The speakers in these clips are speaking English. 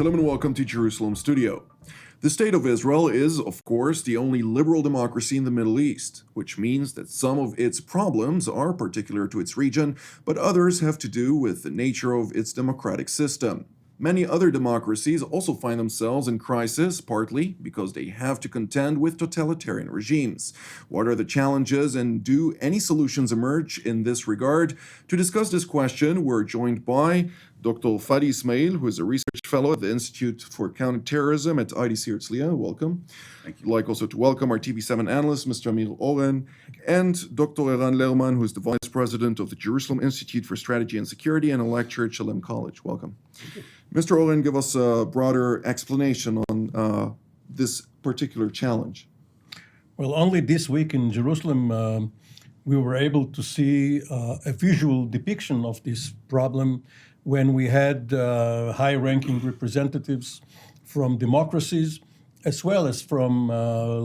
Shalem and welcome to Jerusalem Studio. The State of Israel is, of course, the only liberal democracy in the Middle East, which means that some of its problems are particular to its region, but others have to do with the nature of its democratic system. Many other democracies also find themselves in crisis, partly because they have to contend with totalitarian regimes. What are the challenges and do any solutions emerge in this regard? To discuss this question, we're joined by Dr. Fadi Essmaeel, who is a research fellow at the Institute for Counterterrorism at IDC Herzliya. Welcome. Thank you. I'd like also to welcome our TV7 analyst, Mr. Amir Oren, and Dr. Eran Lerman, who is the vice president of the Jerusalem Institute for Strategy and Security and a lecturer at Shalem College. Welcome. Mr. Oren, give us a broader explanation on this particular challenge. Well, only this week in Jerusalem, we were able to see a visual depiction of this problem when we had high-ranking representatives from democracies as well as from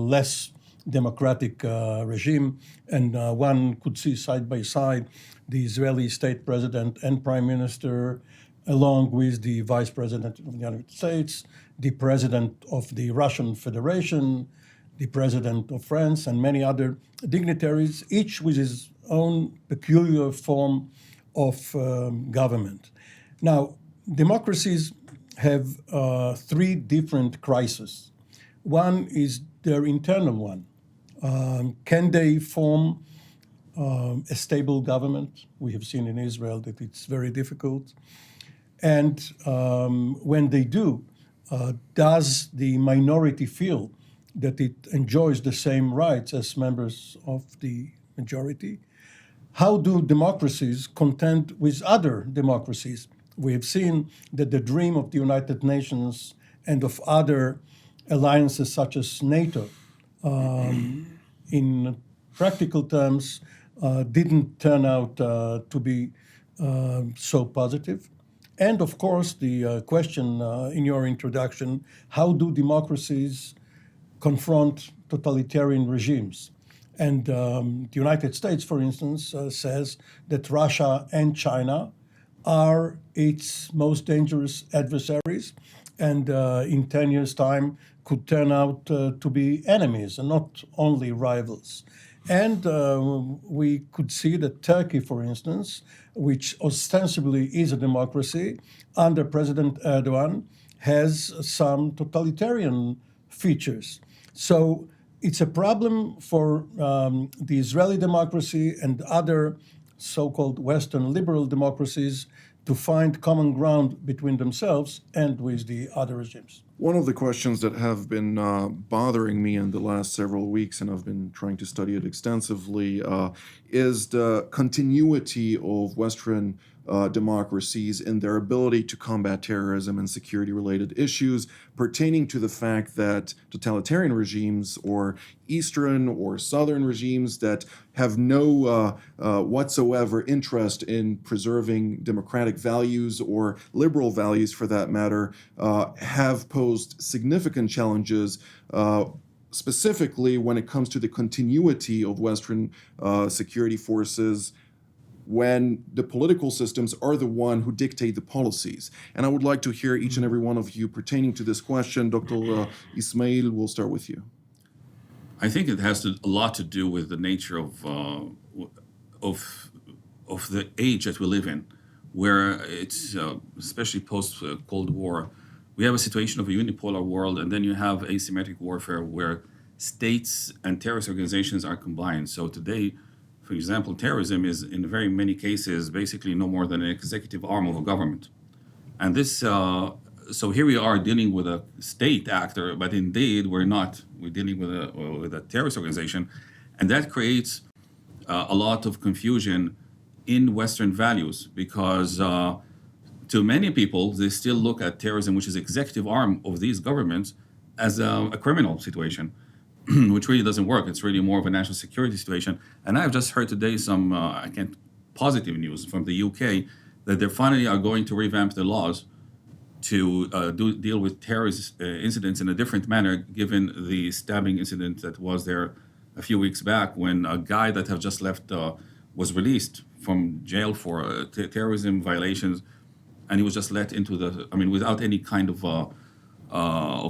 less democratic regime. And one could see side by side the Israeli state president and prime minister, along with the vice president of the United States, the president of the Russian Federation, the president of France, and many other dignitaries, each with his own peculiar form of government. Now, democracies have three different crises. One is their internal one. Can they form a stable government? We have seen in Israel that it's very difficult. And when they do, does the minority feel that it enjoys the same rights as members of the majority? How do democracies contend with other democracies? We have seen that the dream of the United Nations and of other alliances such as NATO, in practical terms, didn't turn out to be so positive. And of course, the question in your introduction, how do democracies confront totalitarian regimes? And the United States, for instance, says that Russia and China are its most dangerous adversaries, and in 10 years' time could turn out to be enemies and not only rivals. And we could see that Turkey, for instance, which ostensibly is a democracy, under President Erdogan, has some totalitarian features. So it's a problem for the Israeli democracy and other so-called Western liberal democracies to find common ground between themselves and with the other regimes. One of the questions that have been bothering me in the last several weeks, and I've been trying to study it extensively, is the continuity of Western democracies in their ability to combat terrorism and security-related issues pertaining to the fact that totalitarian regimes or Eastern or Southern regimes that have no whatsoever interest in preserving democratic values or liberal values for that matter have posed significant challenges specifically when it comes to the continuity of Western security forces when the political systems are the one who dictate the policies. And I would like to hear each and every one of you pertaining to this question. Dr. Essmaeel, we'll start with you. I think it has a lot to do with the nature of the age that we live in, where it's, especially post-Cold War, we have a situation of a unipolar world, and then you have asymmetric warfare where states and terrorist organizations are combined. So today, for example, terrorism is in very many cases basically no more than an executive arm of a government. And this, so here we are dealing with a state actor, but indeed we're not. We're dealing with a terrorist organization. And that creates a lot of confusion in Western values because to many people, they still look at terrorism, which is the executive arm of these governments, as a criminal situation. Which really doesn't work. It's really more of a national security situation. And I've just heard today some positive news from the UK that they finally are going to revamp the laws to deal with terrorist incidents in a different manner, given the stabbing incident that was there a few weeks back when a guy that have just left was released from jail for terrorism violations and he was just let into without any kind of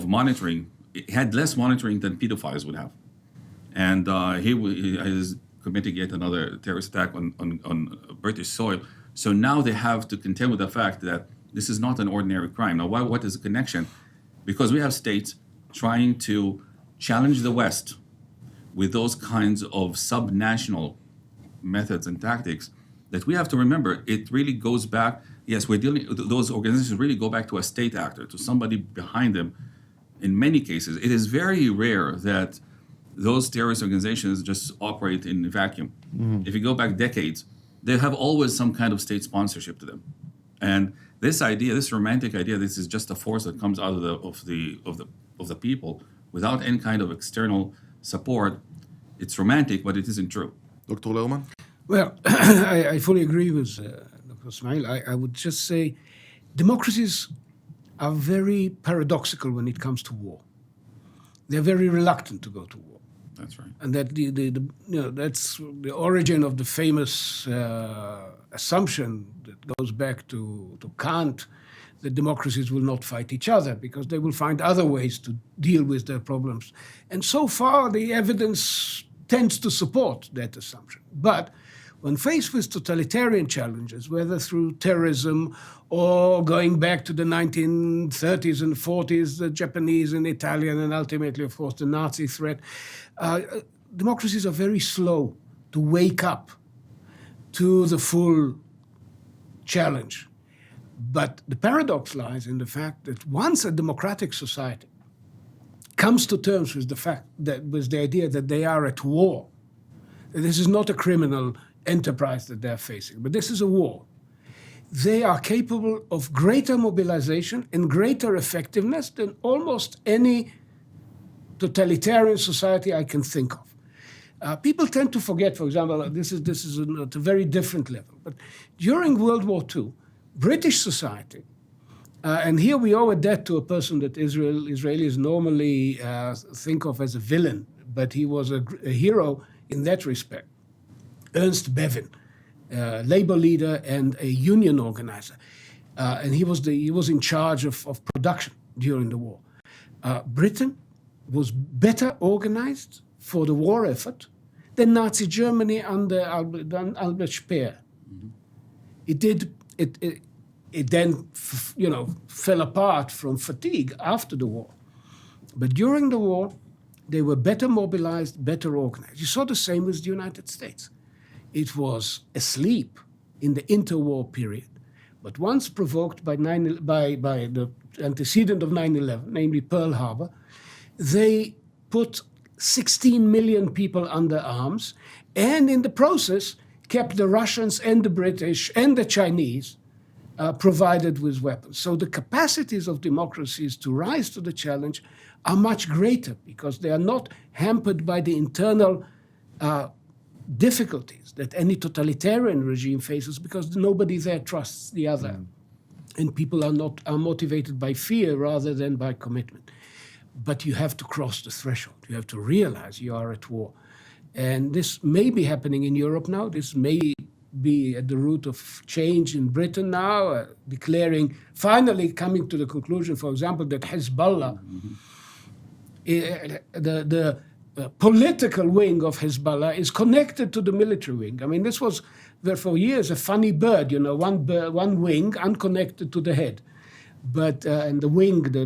monitoring. He had less monitoring than pedophiles would have. And he is committing yet another terrorist attack on British soil. So now they have to contend with the fact that this is not an ordinary crime. Now, what is the connection? Because we have states trying to challenge the West with those kinds of subnational methods and tactics that we have to remember. It really goes back. Yes, those organizations really go back to a state actor, to somebody behind them. In many cases, it is very rare that those terrorist organizations just operate in a vacuum. If you go back decades, they have always some kind of state sponsorship to them. And this idea, this romantic idea, this is just a force that comes out of the people without any kind of external support. It's romantic, but it isn't true. Dr. Lerman? Well, I fully agree with Dr. Essmaeel. I would just say democracies are very paradoxical when it comes to war. They're very reluctant to go to war. That's right. And that that's the origin of the famous assumption that goes back to Kant, that democracies will not fight each other because they will find other ways to deal with their problems. And so far, the evidence tends to support that assumption. But when faced with totalitarian challenges, whether through terrorism or going back to the 1930s and 40s, the Japanese and Italian, and ultimately, of course, the Nazi threat, democracies are very slow to wake up to the full challenge. But the paradox lies in the fact that once a democratic society comes to terms with the idea that they are at war, that this is not a criminal enterprise that they're facing, but this is a war, they are capable of greater mobilization and greater effectiveness than almost any totalitarian society I can think of. People tend to forget, for example, this is at a very different level, but during World War II, British society, and here we owe a debt to a person that Israelis normally think of as a villain, but he was a hero in that respect. Ernst Bevin, labor leader and a union organizer, and he was in charge of production during the war. Britain was better organized for the war effort than Nazi Germany under Albert Speer. Mm-hmm. It then, fell apart from fatigue after the war. But during the war, they were better mobilized, better organized. You saw the same with the United States. It was asleep in the interwar period, but once provoked by the antecedent of 9/11, namely Pearl Harbor, they put 16 million people under arms, and in the process kept the Russians and the British and the Chinese provided with weapons. So the capacities of democracies to rise to the challenge are much greater because they are not hampered by the internal difficulties that any totalitarian regime faces, because nobody there trusts the other. And people are motivated by fear rather than by commitment. But you have to cross the threshold. You have to realize you are at war. And this may be happening in Europe now. This may be at the root of change in Britain now, finally coming to the conclusion, for example, that Hezbollah, the political wing of Hezbollah is connected to the military wing. I mean, this was for years a funny bird, one wing unconnected to the head. But and the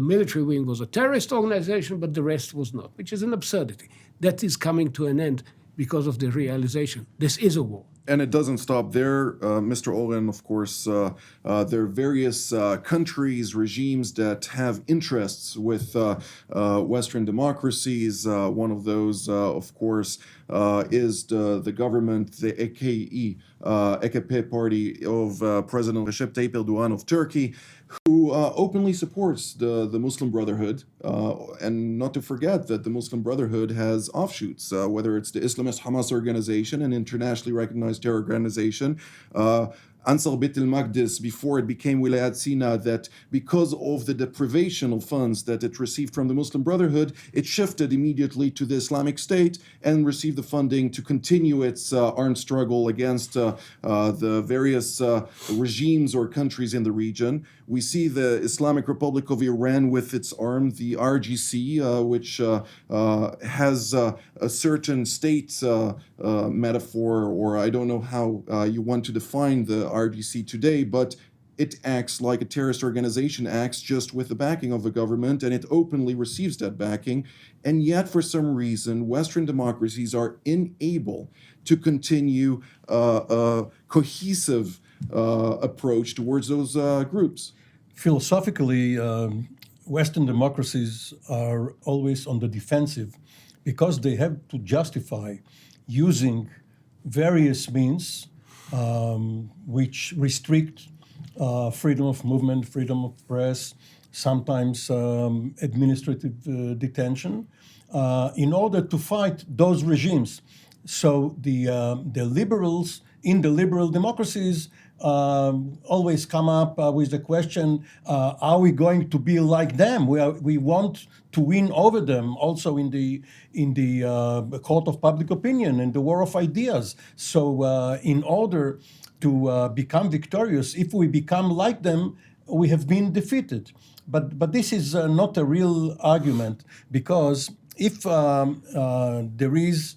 military wing was a terrorist organization, but the rest was not, which is an absurdity. That is coming to an end because of the realization this is a war. And it doesn't stop there, Mr. Oren. Of course, there are various countries, regimes that have interests with Western democracies. One of those, of course, is the government, the AKP party of President Recep Tayyip Erdogan of Turkey, who openly supports the Muslim Brotherhood. And not to forget that the Muslim Brotherhood has offshoots, whether it's the Islamist Hamas organization, an internationally recognized terror organization, Ansar Beit al-Maqdis before it became Wilayat Sina, that because of the deprivation of funds that it received from the Muslim Brotherhood, it shifted immediately to the Islamic State and received the funding to continue its armed struggle against the various regimes or countries in the region. We see the Islamic Republic of Iran with its arm, the RGC, which has a certain state metaphor, or I don't know how you want to define the RGC today, but it acts like a terrorist organization acts, just with the backing of the government, and it openly receives that backing. And yet, for some reason, Western democracies are unable to continue a cohesive approach towards those groups. Philosophically, Western democracies are always on the defensive because they have to justify using various means which restrict freedom of movement, freedom of press, sometimes administrative detention, in order to fight those regimes. So the liberals in the liberal democracies always come up with the question, are we going to be like them? We want to win over them also in the court of public opinion, in the war of ideas. So in order to become victorious, if we become like them, we have been defeated. But this is not a real argument, because if there is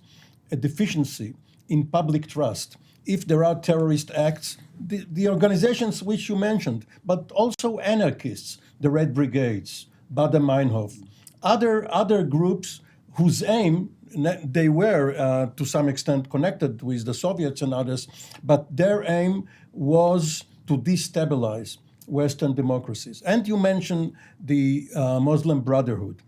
a deficiency in public trust, if there are terrorist acts, the organizations which you mentioned, but also anarchists, the Red Brigades, Baader-Meinhof, other groups whose aim, they were to some extent connected with the Soviets and others, but their aim was to destabilize Western democracies. And you mentioned the Muslim Brotherhood.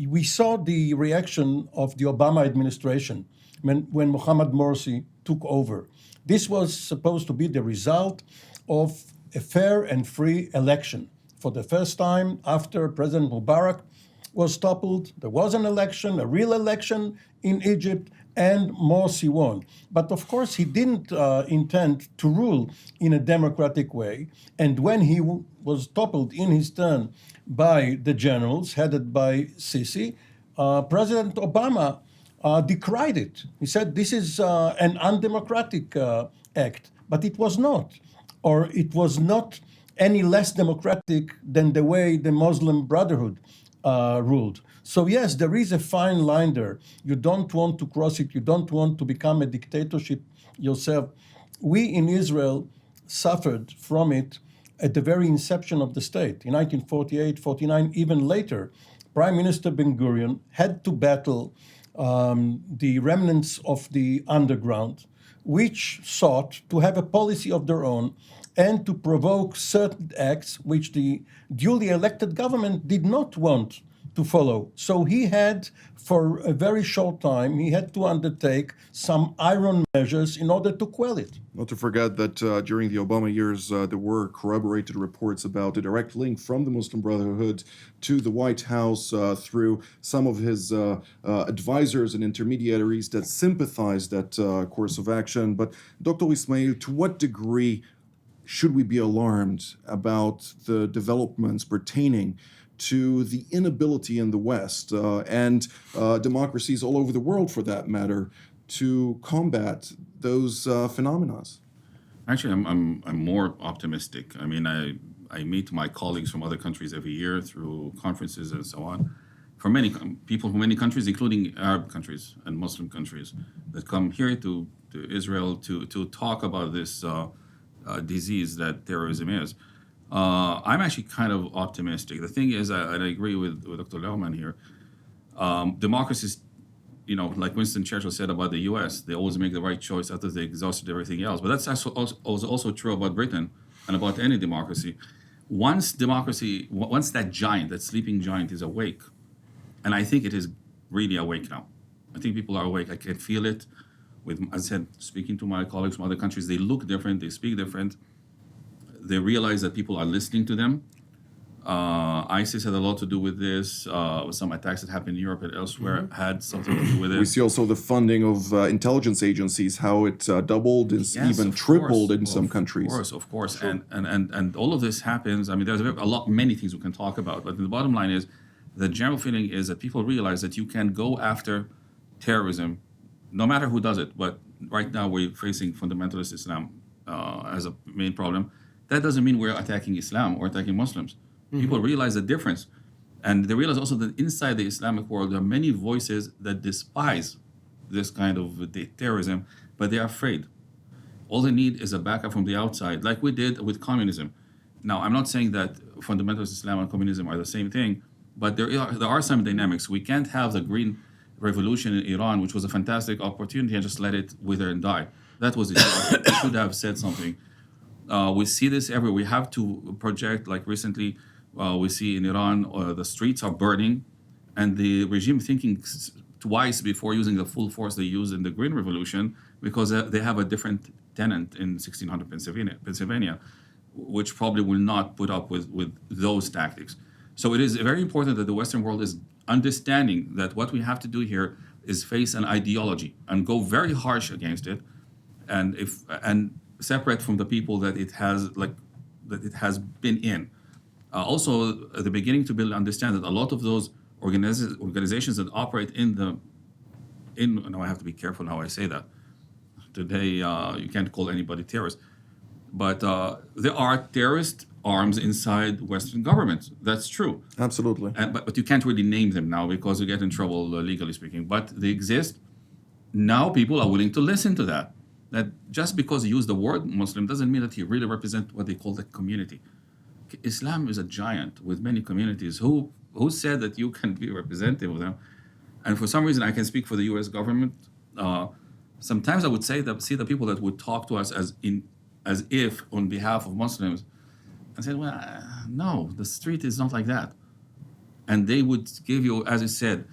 We saw the reaction of the Obama administration when Mohammad Morsi took over. This was supposed to be the result of a fair and free election. For the first time after President Mubarak was toppled, there was an election, a real election in Egypt, and Morsi won. But of course, he didn't intend to rule in a democratic way. And when he was toppled in his turn by the generals headed by Sisi, President Obama decried it. He said this is an undemocratic act, but it was not, or it was not any less democratic than the way the Muslim Brotherhood ruled. So yes, there is a fine line there. You don't want to cross it. You don't want to become a dictatorship yourself. We in Israel suffered from it at the very inception of the state. In 1948, 49, even later, Prime Minister Ben-Gurion had to battle the remnants of the underground, which sought to have a policy of their own and to provoke certain acts which the duly elected government did not want to follow. So he had, for a very short time, he had to undertake some iron measures in order to quell it. Not to forget that during the Obama years, there were corroborated reports about a direct link from the Muslim Brotherhood to the White House through some of his advisors and intermediaries that sympathized that course of action. But Dr. Essmaeel, to what degree should we be alarmed about the developments pertaining to the inability in the West and democracies all over the world, for that matter, to combat those phenomena? Actually, I'm more optimistic. I mean, I meet my colleagues from other countries every year through conferences and so on. For many people from many countries, including Arab countries and Muslim countries, that come here to Israel to talk about this disease that terrorism is. I'm actually kind of optimistic. The thing is, and I agree with Dr. Lerman here, democracies, like Winston Churchill said about the U.S., they always make the right choice after they exhausted everything else. But that's also true about Britain and about any democracy. Once that giant, that sleeping giant is awake, and I think it is really awake now. I think people are awake. I can feel it. As I said, speaking to my colleagues from other countries, they look different, they speak different. They realize that people are listening to them. ISIS had a lot to do with this. Some attacks that happened in Europe and elsewhere had something to do with it. We see also the funding of intelligence agencies, how it doubled and Yes, even of tripled course, in some countries. Of course. And all of this happens. I mean, there's many things we can talk about, but the bottom line is the general feeling is that people realize that you can go after terrorism, no matter who does it. But right now we're facing fundamentalist Islam as a main problem. That doesn't mean we're attacking Islam or attacking Muslims. People realize the difference. And they realize also that inside the Islamic world, there are many voices that despise this kind of terrorism, but they are afraid. All they need is a backup from the outside, like we did with communism. Now, I'm not saying that fundamentalist Islam and communism are the same thing, but there are some dynamics. We can't have the Green Revolution in Iran, which was a fantastic opportunity, and just let it wither and die. That was it. We should have said something. We see this everywhere. We have to project, like recently, we see in Iran, the streets are burning, and the regime thinking twice before using the full force they used in the Green Revolution, because they have a different tenant in 1600 Pennsylvania, which probably will not put up with those tactics. So it is very important that the Western world is understanding that what we have to do here is face an ideology and go very harsh against it, and separate from the people that it has been in. Also, at the beginning to understand that a lot of those organizations that operate now I have to be careful how I say that. Today, you can't call anybody terrorist, but there are terrorist arms inside Western governments. That's true. Absolutely. But you can't really name them now because you get in trouble legally speaking. But they exist. Now people are willing to listen to that. That just because you use the word Muslim doesn't mean that you really represent what they call the community. Islam is a giant with many communities. Who said that you can be representative of them? And for some reason, I can speak for the U.S. government. Sometimes I would see the people that would talk to us as if on behalf of Muslims, and said, "Well, no, the street is not like that." And they would give you, as I said,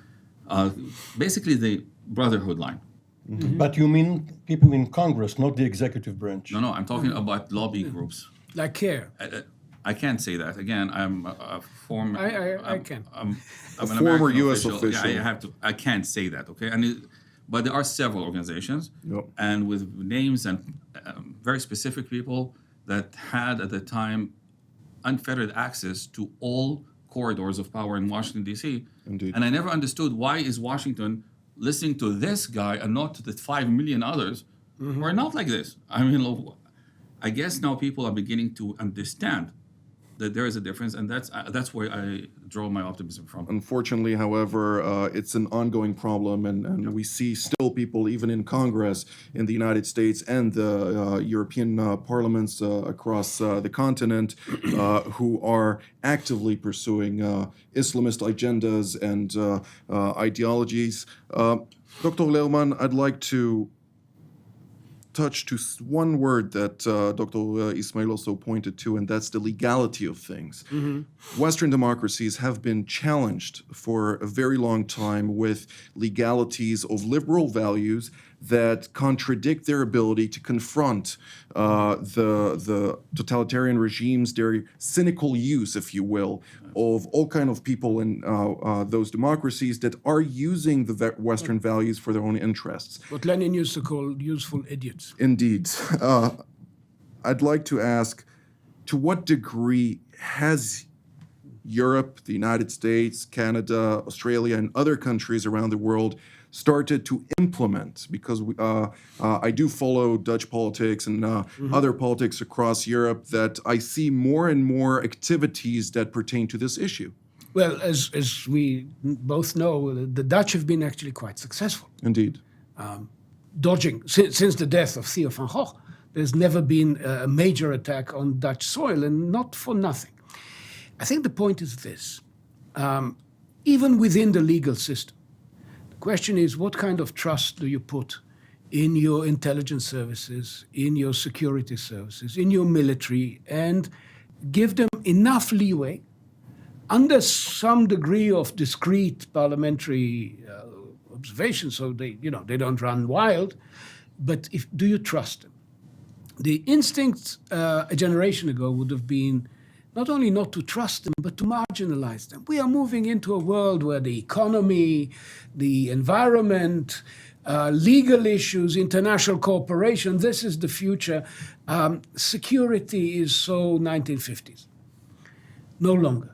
basically the brotherhood line. Mm-hmm. But you mean people in Congress, not the executive branch? No, I'm talking about lobby groups. Like CARE. I can't say that. Again, I'm a former. I can. I'm A an former American U.S. official. Yeah, I have to. I can't say that. Okay, but there are several organizations, Yep. and with names and very specific people that had at the time unfettered access to all corridors of power in Washington D.C. Indeed. And I never understood why is Washington listening to this guy and not to the 5 million others who are not like this. I mean, I guess now people are beginning to understand that there is a difference, and that's where I draw my optimism from. Unfortunately, however, it's an ongoing problem, and we see still people, even in Congress, in the United States and the European parliaments across the continent, who are actively pursuing Islamist agendas and ideologies. Dr. Lerman, I'd like to touch to one word that Dr. Essmaeel also pointed to, and that's the legality of things. Mm-hmm. Western democracies have been challenged for a very long time with legalities of liberal values that contradict their ability to confront the totalitarian regimes, their cynical use, if you will, of all kind of people in those democracies that are using the Western values for their own interests. What Lenin used to call useful idiots. Indeed. I'd like to ask, to what degree has Europe, the United States, Canada, Australia, and other countries around the world started to implement, because I do follow Dutch politics and other politics across Europe, that I see more and more activities that pertain to this issue? Well, as we both know, the Dutch have been actually quite successful. Indeed. Dodging, since the death of Theo van Gogh, there's never been a major attack on Dutch soil, and not for nothing. I think the point is this. Even within the legal system, the question is, what kind of trust do you put in your intelligence services, in your security services, in your military, and give them enough leeway under some degree of discrete parliamentary observation, so they don't run wild. But do you trust them? The instinct a generation ago would have been not only not to trust them, but to marginalize them. We are moving into a world where the economy, the environment, legal issues, international cooperation, this is the future. Security is so 1950s. No longer.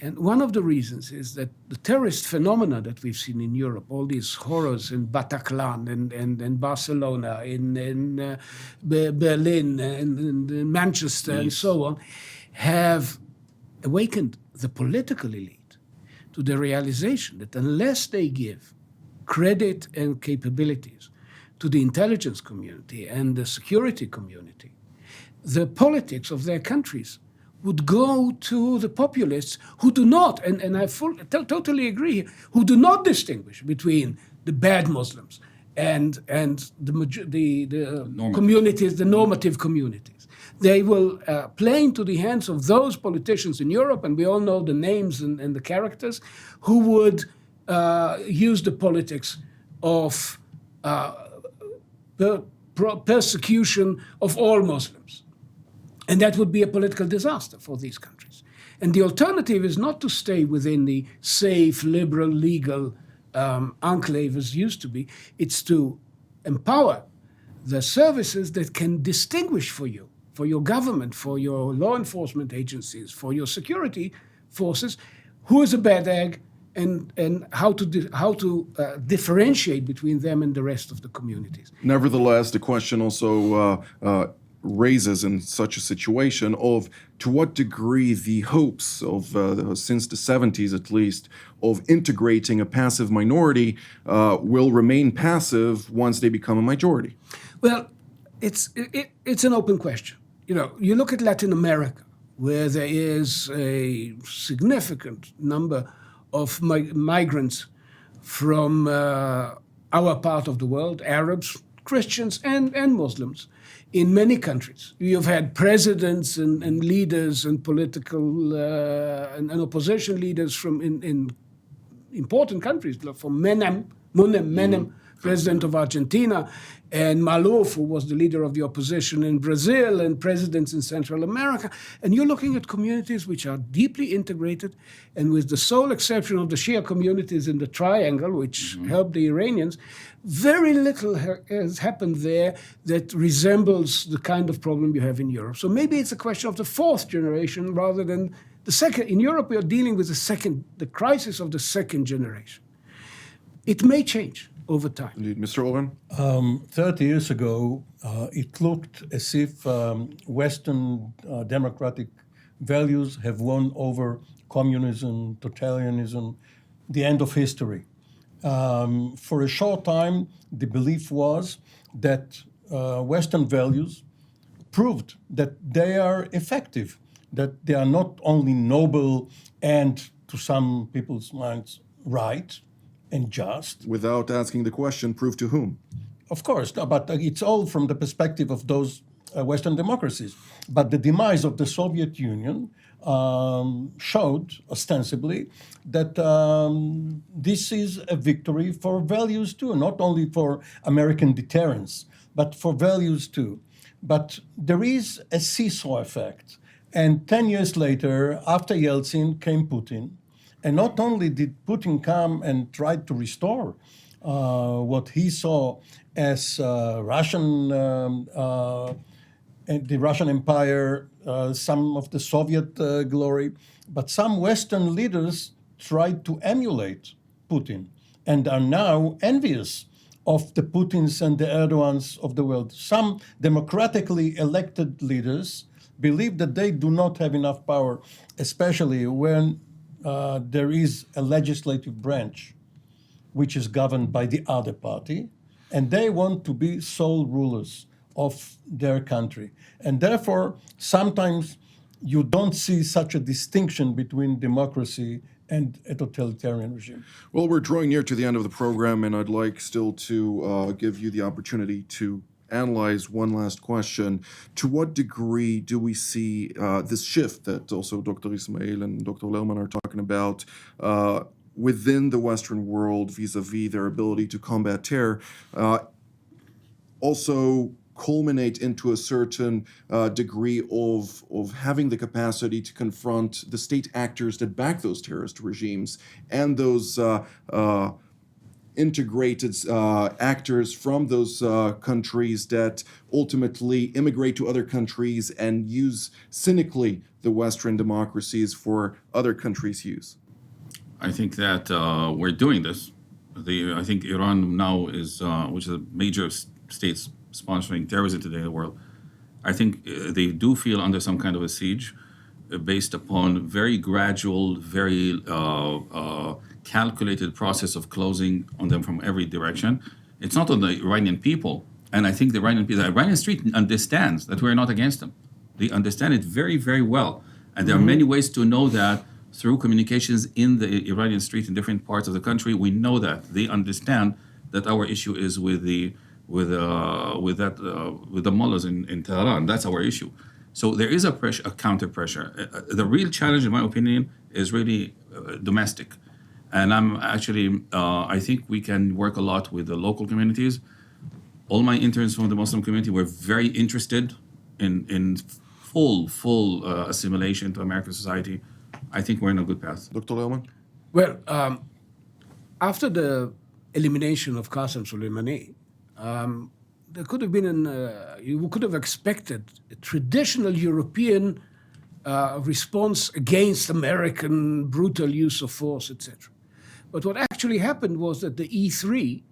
And one of the reasons is that the terrorist phenomena that we've seen in Europe, all these horrors in Bataclan and Barcelona, in Berlin, and Manchester, and so on, have awakened the political elite to the realization that unless they give credit and capabilities to the intelligence community and the security community, the politics of their countries would go to the populists who do not, and I totally agree, who do not distinguish between the bad Muslims and the communities, the normative communities. They will play into the hands of those politicians in Europe, and we all know the names and the characters, who would use the politics of persecution of all Muslims. And that would be a political disaster for these countries. And the alternative is not to stay within the safe, liberal, legal enclave as used to be. It's to empower the services that can distinguish for you, for your government, for your law enforcement agencies, for your security forces, who is a bad egg and how to differentiate between them and the rest of the communities. Nevertheless, the question also raises in such a situation of to what degree the hopes of, since the 70s at least, of integrating a passive minority will remain passive once they become a majority. Well, it's an open question. You know, you look at Latin America, where there is a significant number of migrants from our part of the world, Arabs, Christians, and Muslims. In many countries, you've had presidents and leaders and political and opposition leaders from in important countries, from Menem, president of Argentina, and Maluf, who was the leader of the opposition in Brazil, and presidents in Central America. And you're looking at communities which are deeply integrated, and with the sole exception of the Shia communities in the Triangle, which helped the Iranians, very little has happened there that resembles the kind of problem you have in Europe. So maybe it's a question of the fourth generation rather than the second. In Europe, we are dealing with the crisis of the second generation. It may change over time. Indeed. Mr. Oren? 30 years ago, it looked as if Western democratic values have won over communism, totalitarianism, the end of history. For a short time, the belief was that Western values proved that they are effective, that they are not only noble and, to some people's minds, right and just. Without asking the question, prove to whom? Of course, no, but it's all from the perspective of those Western democracies. But the demise of the Soviet Union showed ostensibly that this is a victory for values too, not only for American deterrence, but for values too. But there is a seesaw effect. And 10 years later, after Yeltsin, came Putin. And not only did Putin come and try to restore what he saw as Russian and the Russian Empire, some of the Soviet glory, but some Western leaders tried to emulate Putin and are now envious of the Putins and the Erdogans of the world. Some democratically elected leaders believe that they do not have enough power, especially when there is a legislative branch which is governed by the other party, and they want to be sole rulers of their country. And therefore, sometimes you don't see such a distinction between democracy and a totalitarian regime. Well, we're drawing near to the end of the program, and I'd like still to give you the opportunity to analyze one last question. To what degree do we see this shift that also Dr. Essmaeel and Dr. Lerman are talking about within the Western world vis-a-vis their ability to combat terror? Also culminate into a certain degree of having the capacity to confront the state actors that back those terrorist regimes and those integrated actors from those countries that ultimately immigrate to other countries and use cynically the Western democracies for other countries' use? I think that we're doing this. I think Iran now is, which is a major state sponsoring terrorism today in the world. I think they do feel under some kind of a siege based upon very gradual, very calculated process of closing on them from every direction. It's not on the Iranian people. And I think the Iranian street understands that we're not against them. They understand it very, very well. And there are many ways to know that through communications in the Iranian street in different parts of the country. We know that they understand that our issue is with the mullahs in Tehran. That's our issue. So there is a counter pressure. The real challenge, in my opinion, is really domestic. And I'm actually, I think we can work a lot with the local communities. All my interns from the Muslim community were very interested in full assimilation to American society. I think we're in a good path. Dr. Lerman? Well, after the elimination of Qasem Soleimani, there could have been you could have expected a traditional European response against American brutal use of force, etc. But what actually happened was that the E3,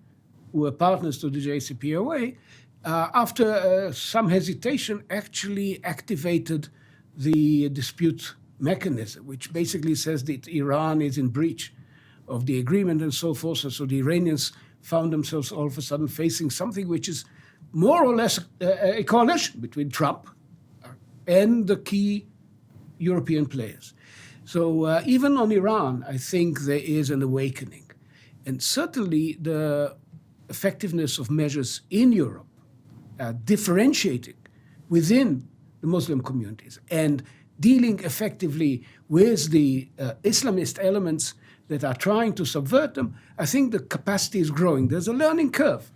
who were partners to the JCPOA, after some hesitation, actually activated the dispute mechanism, which basically says that Iran is in breach of the agreement and so forth. So the Iranians found themselves all of a sudden facing something which is more or less a coalition between Trump and the key European players. So even on Iran, I think there is an awakening. And certainly the effectiveness of measures in Europe, differentiating within the Muslim communities and dealing effectively with the Islamist elements that are trying to subvert them, I think the capacity is growing. There's a learning curve.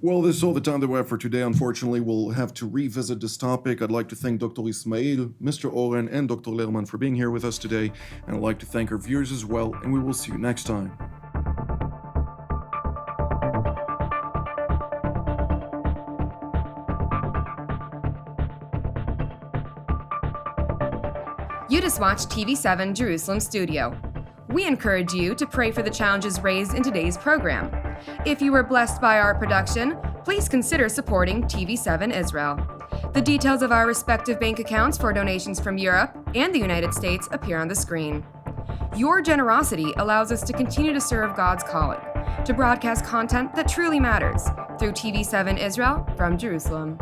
Well, this is all the time that we have for today. Unfortunately, we'll have to revisit this topic. I'd like to thank Dr. Essmaeel, Mr. Oren, and Dr. Lerman for being here with us today. And I'd like to thank our viewers as well, and we will see you next time. You just watched TV7 Jerusalem Studio. We encourage you to pray for the challenges raised in today's program. If you were blessed by our production, please consider supporting TV7 Israel. The details of our respective bank accounts for donations from Europe and the United States appear on the screen. Your generosity allows us to continue to serve God's calling, to broadcast content that truly matters through TV7 Israel from Jerusalem.